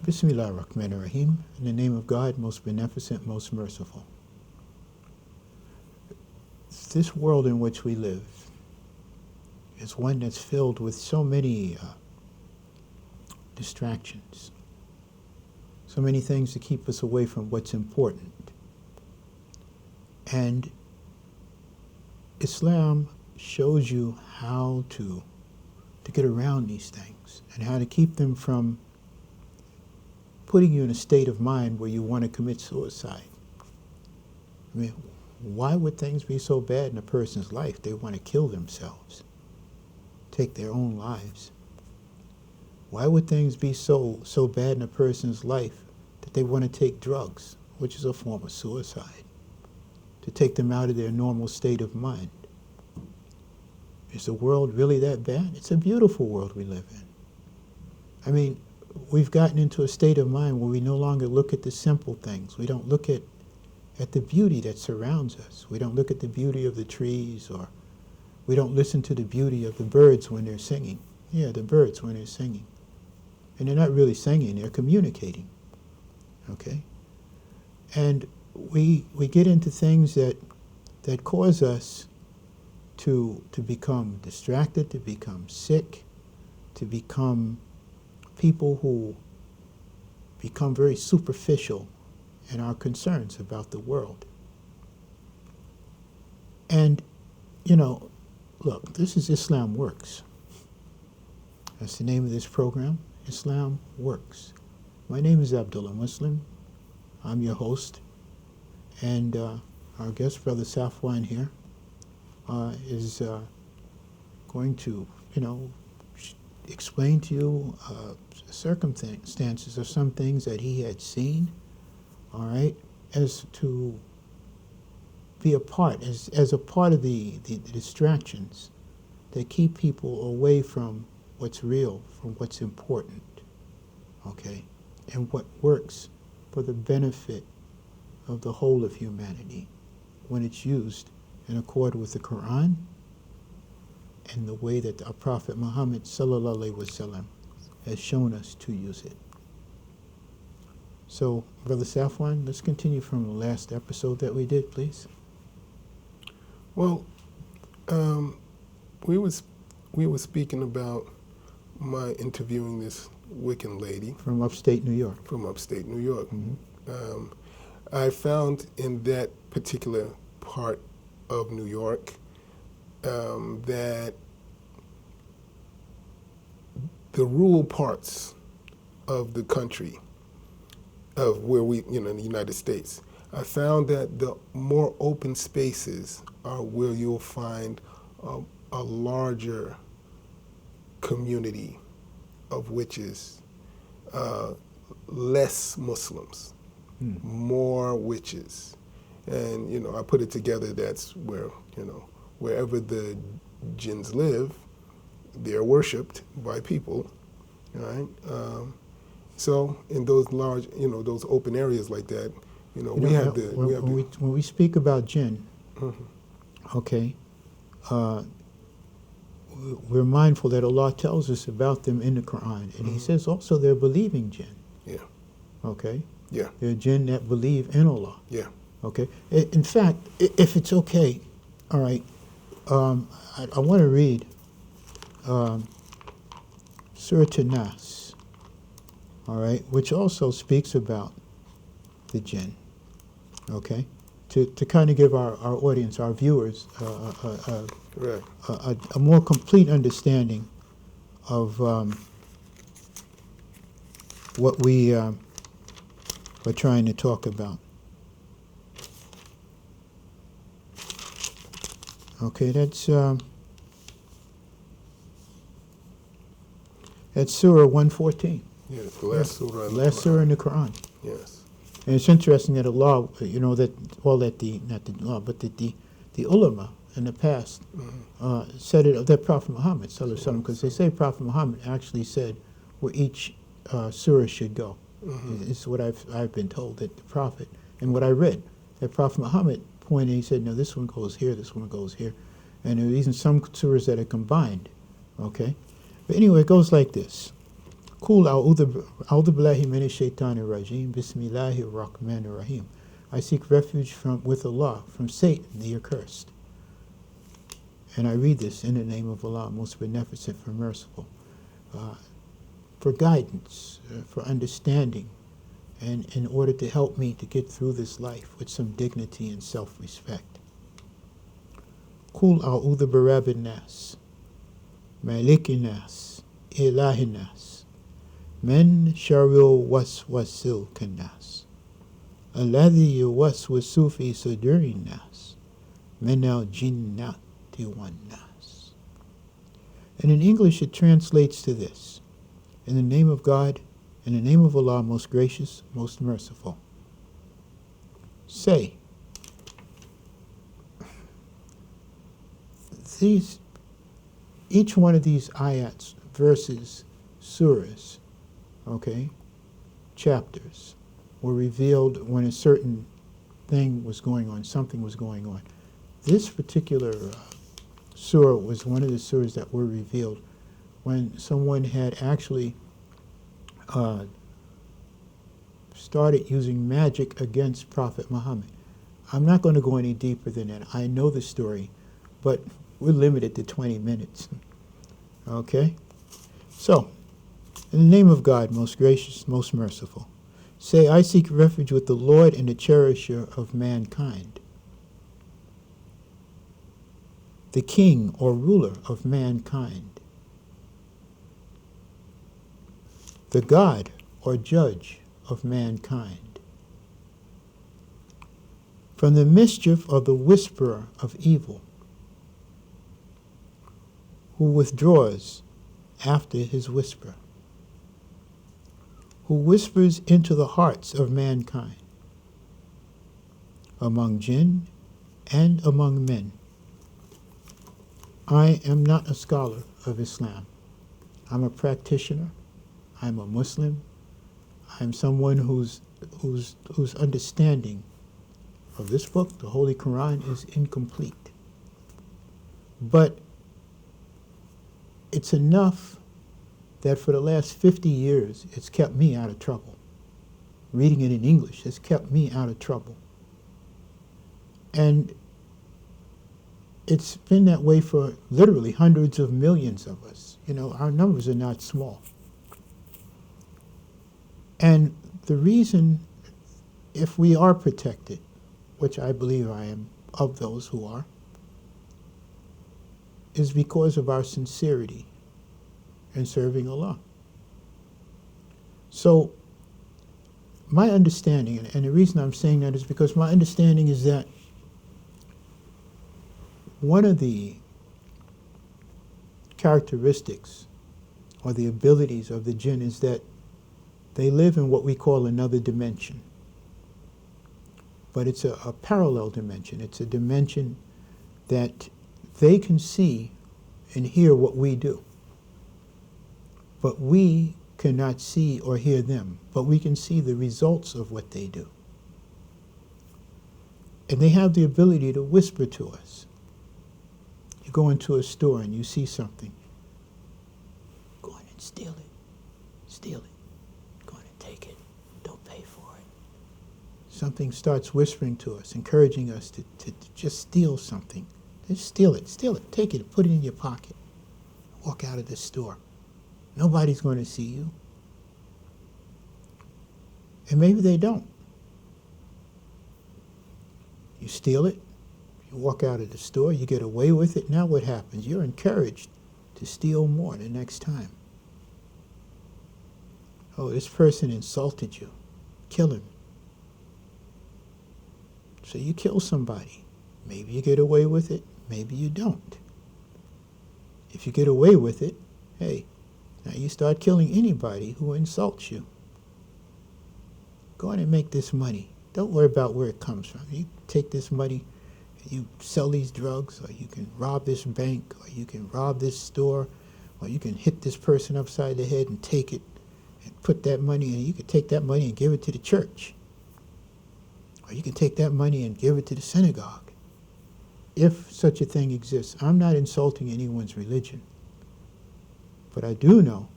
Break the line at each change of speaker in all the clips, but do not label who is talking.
Bismillah ar-Rahman ar-Rahim. In the name of God, most beneficent, most merciful. This world in which we live is one that's filled with so many distractions, so many things to keep us away from what's important. And Islam shows you how to get around these things and how to keep them from putting you in a state of mind where you want to commit suicide. I mean, why would things be so bad in a person's life they want to kill themselves, take their own lives? Why would things be so bad in a person's life that they want to take drugs, which is a form of suicide, to take them out of their normal state of mind? Is the world really that bad? It's a beautiful world we live in. I mean, we've gotten into a state of mind where we no longer look at the simple things. We don't look at the beauty that surrounds us. We don't look at the beauty of the trees, or we don't listen to the beauty of the birds when they're singing. Yeah, the birds when they're singing. And they're not really singing, they're communicating. Okay? And we get into things that cause us to become distracted, to become sick, to become people who become very superficial in our concerns about the world. And, you know, look, this is Islam Works. That's the name of this program, Islam Works. My name is Abdullah Muslim. I'm your host. And our guest, Brother Safwan here, is going to, you know, explain to you circumstances of some things that he had seen, all right, as to be a part, as a part of the distractions that keep people away from what's real, from what's important, okay, and what works for the benefit of the whole of humanity when it's used in accord with the Quran and the way that our Prophet Muhammad sallallahu alaihi wasallam has shown us to use it. So, Brother Safwan, let's continue from the last episode that we did, please.
Well, we were speaking about my interviewing this Wiccan lady
from upstate New York.
From upstate New York.
Mm-hmm.
I found in that particular part of New York that the rural parts of the country, of where we, you know, in the United States, I found that the more open spaces are where you'll find a larger community of witches, less Muslims, more witches. And, you know, I put it together, that's where, you know, wherever the jinns live, they're worshipped by people, right? So in those large, you know, those open areas like that, you know,
when we speak about jinn, okay, we're mindful that Allah tells us about them in the Quran, and He says also they're believing jinn.
Yeah.
Okay.
Yeah.
They're jinn that believe in Allah.
Yeah.
Okay. In fact, if it's okay, all right, I want to read Surah Nas, all right, which also speaks about the jinn, okay, to kind of give our audience, our viewers, a more complete understanding of what we are trying to talk about. Okay, that's Surah 114.
Yes, the last surah.
Last surah in the Quran.
Yes.
And it's interesting that Allah, that, well, that not the law, but that the ulama in the past said it of that Prophet Muhammad, because they say Prophet Muhammad actually said where each surah should go. It's what I've been told, that the Prophet, and what I read, that Prophet Muhammad pointed, he said, no, this one goes here, this one goes here. And there are even some surahs that are combined, okay? But anyway, it goes like this. Qul a'udhu billahi minash shaitanir rajim, bismillahir rahmanir rahim. I seek refuge with Allah from Satan, the accursed. And I read this in the name of Allah, most beneficent, for merciful, for guidance, for understanding, and in order to help me to get through this life with some dignity and self-respect. Qul a'udhu birabbin nas, malikin nas, ilahin nas, min sharril waswasil kannas, alladhi yuwaswisu fi sudurin nas, min al-jinnati wan nas. And in English it translates to this: in the name of God, in the name of Allah, most gracious, most merciful. Say, each one of these ayats, verses, surahs, okay, chapters, were revealed when a certain thing was going on, something was going on. This particular surah was one of the surahs that were revealed when someone had actually started using magic against Prophet Muhammad. I'm not going to go any deeper than that. I know the story, but we're limited to 20 minutes. Okay? So, in the name of God, most gracious, most merciful, say, I seek refuge with the Lord and the cherisher of mankind, the king or ruler of mankind, the God or judge of mankind, from the mischief of the whisperer of evil, who withdraws after his whisper, who whispers into the hearts of mankind, among jinn and among men. I am not a scholar of Islam. I'm a practitioner. I'm a Muslim. I'm someone whose understanding of this book, the Holy Quran, is incomplete. But it's enough that for the last 50 years, it's kept me out of trouble. Reading it in English has kept me out of trouble. And it's been that way for literally hundreds of millions of us. You know, our numbers are not small. And the reason, if we are protected, which I believe I am of those who are, is because of our sincerity in serving Allah. So my understanding, and the reason I'm saying that is because my understanding is that one of the characteristics or the abilities of the jinn is that they live in what we call another dimension. But it's a parallel dimension. It's a dimension that they can see and hear what we do. But we cannot see or hear them, but we can see the results of what they do. And they have the ability to whisper to us. You go into a store and you see something. Go in and steal it. Steal it. Go in and take it. Don't pay for it. Something starts whispering to us, encouraging us to just steal something. Just steal it, take it, put it in your pocket. Walk out of the store. Nobody's going to see you. And maybe they don't. You steal it, you walk out of the store, you get away with it. Now what happens? You're encouraged to steal more the next time. Oh, this person insulted you. Kill him. So you kill somebody. Maybe you get away with it, maybe you don't. If you get away with it, hey, now you start killing anybody who insults you. Go on and make this money. Don't worry about where it comes from. You take this money, and you sell these drugs, or you can rob this bank, or you can rob this store, or you can hit this person upside the head and take it and put that money, and you can take that money and give it to the church. Or you can take that money and give it to the synagogue. If such a thing exists. I'm not insulting anyone's religion. But I do know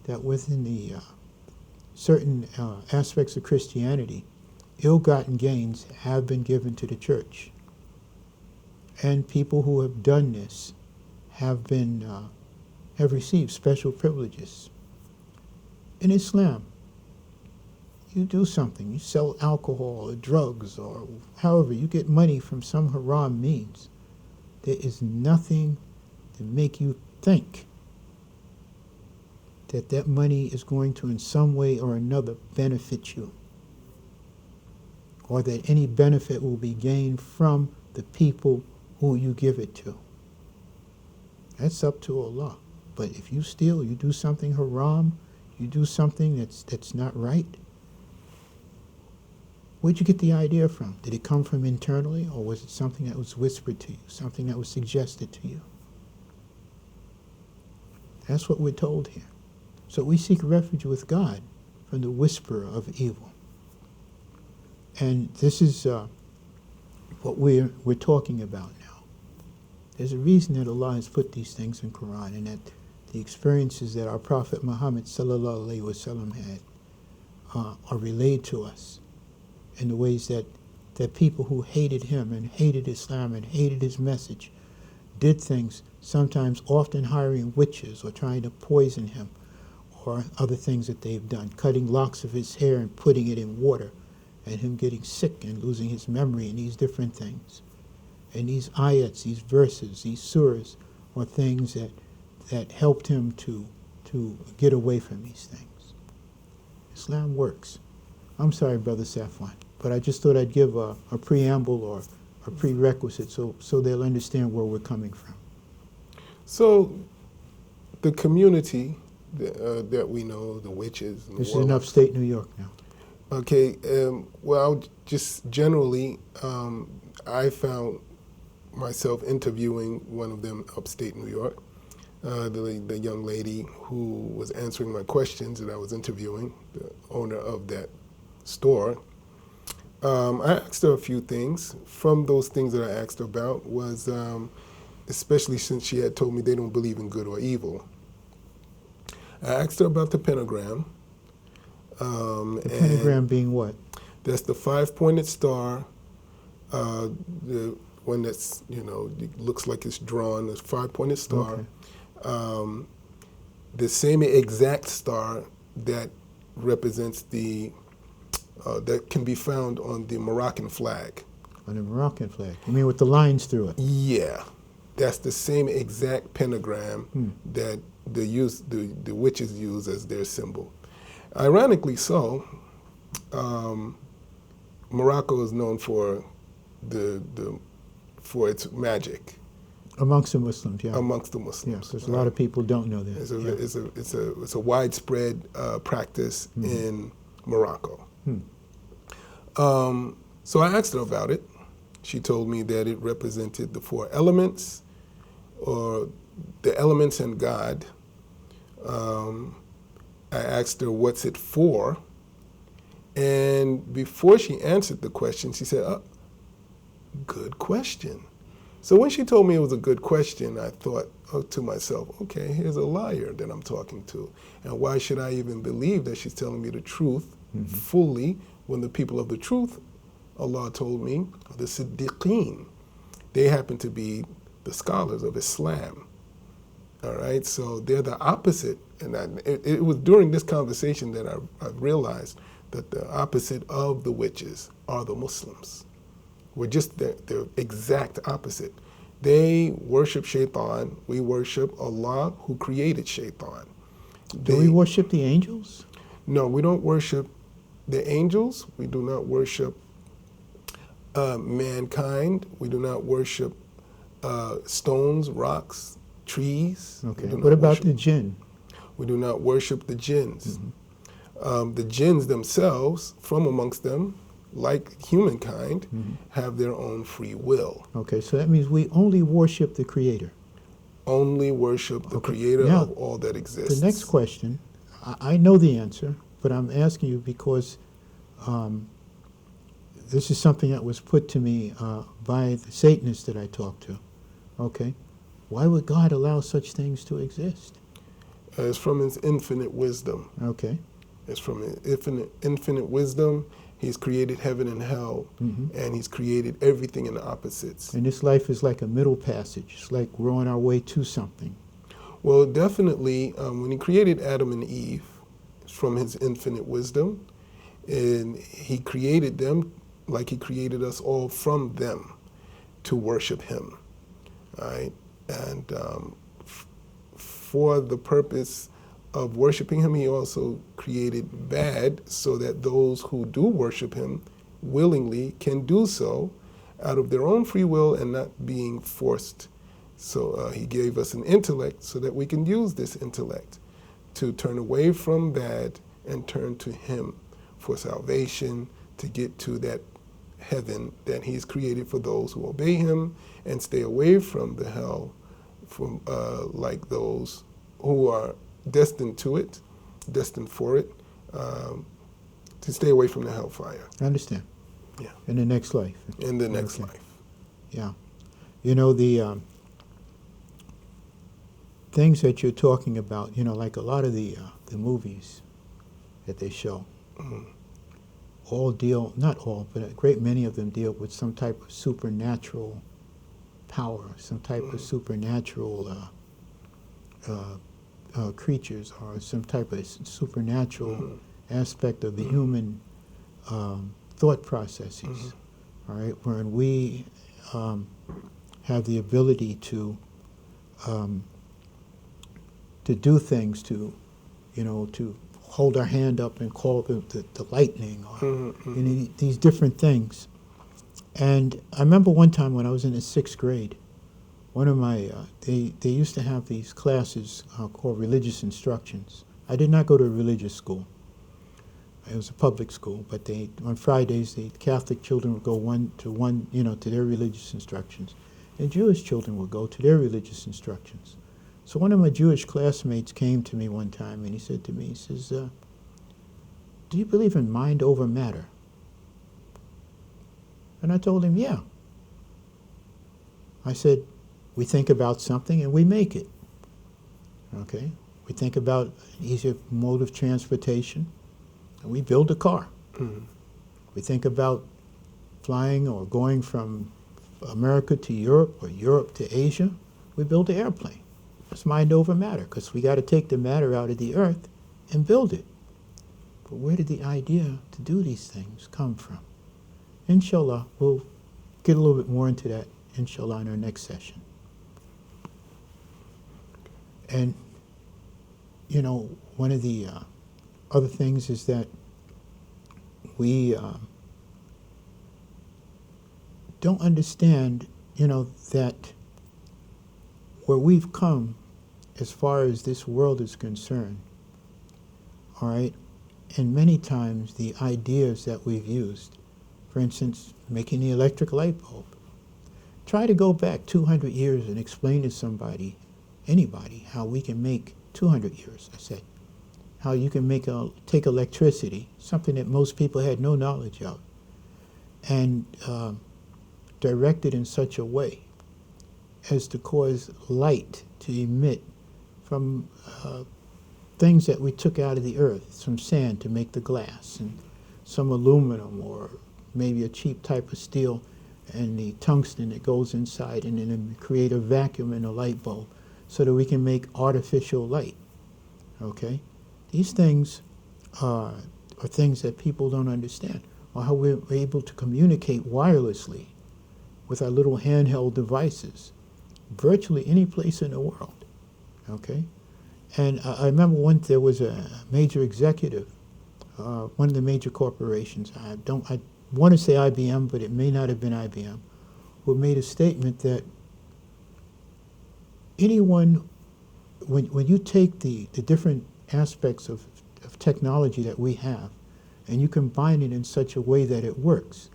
that within the certain aspects of Christianity, ill-gotten gains have been given to the church. And people who have done this have received special privileges. In Islam, you do something, you sell alcohol or drugs or however, you get money from some haram means. There is nothing to make you think that that money is going to in some way or another benefit you, or that any benefit will be gained from the people who you give it to. That's up to Allah. But if you steal, you do something haram, you do something that's not right, where'd you get the idea from? Did it come from internally, or was it something that was whispered to you, something that was suggested to you? That's what we're told here. So we seek refuge with God from the whisperer of evil. And this is what we're talking about now. There's a reason that Allah has put these things in Quran, and that the experiences that our Prophet Muhammad sallallahu alaihi wasallam had are relayed to us in the ways that people who hated him and hated Islam and hated his message did things, sometimes often hiring witches or trying to poison him, or other things that they've done, cutting locks of his hair and putting it in water, and him getting sick and losing his memory, and these different things. And these ayats, these verses, these surahs are things that helped him to get away from these things. Islam works. I'm sorry, Brother Safwan, but I just thought I'd give a preamble or a prerequisite so they'll understand where we're coming from.
So the community that we know, the witches and
This
the
is in upstate New York now.
Okay, well, just generally, I found myself interviewing one of them upstate New York, the young lady who was answering my questions that I was interviewing, the owner of that store. I asked her a few things. From those things that I asked her about was, especially since she had told me they don't believe in good or evil, I asked her about the pentagram.
The pentagram being what?
That's the 5-pointed star, the one that's, it looks like it's drawn, a 5-pointed star. Okay. The same exact star that represents that can be found on the Moroccan flag.
On the Moroccan flag? You mean with the lines through it?
Yeah. That's the same exact pentagram that the witches use as their symbol. Ironically so, Morocco is known for for its magic.
Amongst the Muslims, yeah.
Amongst the Muslims.
Yeah, because a lot of people don't know that.
It's a widespread practice in Morocco. So I asked her about it. She told me that it represented the 4 elements, or the elements and God. I asked her, what's it for? And before she answered the question, she said, good question. So when she told me it was a good question, I thought to myself, okay, here's a liar that I'm talking to. And why should I even believe that she's telling me the truth fully when the people of the truth, Allah told me, are the Siddiqeen. They happen to be the scholars of Islam. All right, so they're the opposite. And it was during this conversation that I realized that the opposite of the witches are the Muslims. We're just the exact opposite. They worship Shaitan. We worship Allah, who created Shaitan.
Do we worship the angels?
No, we don't worship the angels. We do not worship mankind. We do not worship stones, rocks, trees.
Okay. What about the jinn?
We do not worship the jinns. The jinns themselves, from amongst them, like humankind, have their own free will.
Okay, so that means we only worship the Creator.
Only worship the Creator
Now,
of all that exists.
The next question, I know the answer, but I'm asking you because this is something that was put to me by the Satanists that I talked to. Okay, why would God allow such things to exist?
It's from His infinite wisdom.
Okay.
It's from His infinite wisdom. He's created heaven and hell, and He's created everything in the opposites.
And this life is like a middle passage. It's like we're on our way to something.
Well, definitely, when He created Adam and Eve, it's from His infinite wisdom, and He created them like He created us all from them to worship Him, right? And for the purpose of worshiping Him, He also created bad so that those who do worship Him willingly can do so out of their own free will and not being forced. So He gave us an intellect so that we can use this intellect to turn away from bad and turn to Him for salvation, to get to that heaven that He's created for those who obey Him, and stay away from the hell from like those who are destined to it, destined for it, to stay away from the hellfire.
I understand.
Yeah.
In the next life.
In the next
Okay.
life.
Yeah. You know, the things that you're talking about, you know, like a lot of the movies that they show, all deal, not all, but a great many of them deal with some type of supernatural power, some type of supernatural creatures, or some type of supernatural aspect of the human thought processes. All right, wherein we have the ability to do things, to, you know, to hold our hand up and call the lightning, or you know, these different things. And I remember one time when I was in the 6th grade, one of my, they used to have these classes called religious instructions. I did not go to a religious school. It was a public school, but they, on Fridays, the Catholic children would go one to one, you know, to their religious instructions. And Jewish children would go to their religious instructions. So one of my Jewish classmates came to me one time and he said to me, he says, do you believe in mind over matter? And I told him, yeah. I said, we think about something and we make it. Okay? We think about an easier mode of transportation and we build a car. We think about flying or going from America to Europe or Europe to Asia, we build an airplane. It's mind over matter, because we got to take the matter out of the earth and build it. But where did the idea to do these things come from? Inshallah, we'll get a little bit more into that, inshallah, in our next session. And, you know, one of the other things is that we don't understand, you know, that where we've come as far as this world is concerned, all right, and many times the ideas that we've used, for instance, making the electric light bulb, try to go back 200 years and explain to somebody, anybody, how we can make 200 years, I said, how you can make take electricity, something that most people had no knowledge of, and direct it in such a way as to cause light to emit from things that we took out of the earth, some sand to make the glass, and some aluminum, or maybe a cheap type of steel, and the tungsten that goes inside, and then create a vacuum in a light bulb so that we can make artificial light. Okay? These things are things that people don't understand, or how we're able to communicate wirelessly with our little handheld devices virtually any place in the world. Okay? And I remember once there was a major executive, one of the major corporations, I want to say IBM, but it may not have been IBM, who made a statement that anyone, when you take the different aspects of of technology that we have, and you combine it in such a way that it works,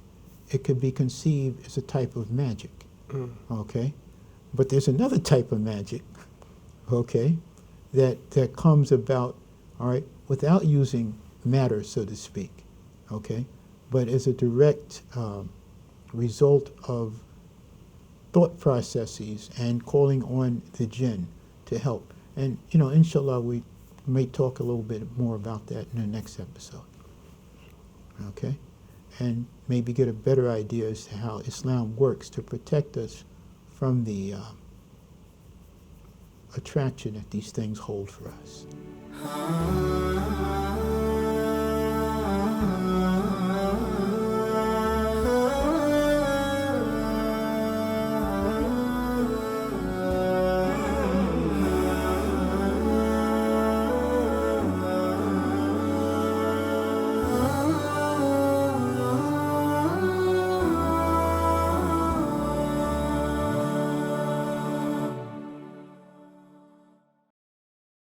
it could be conceived as a type of magic. Okay? But there's another type of magic, okay, that comes about, all right, without using matter, so to speak, okay, but as a direct result of thought processes and calling on the jinn to help. And, you know, inshallah, we may talk a little bit more about that in the next episode, okay, and maybe get a better idea as to how Islam works to protect us from the attraction that these things hold for us.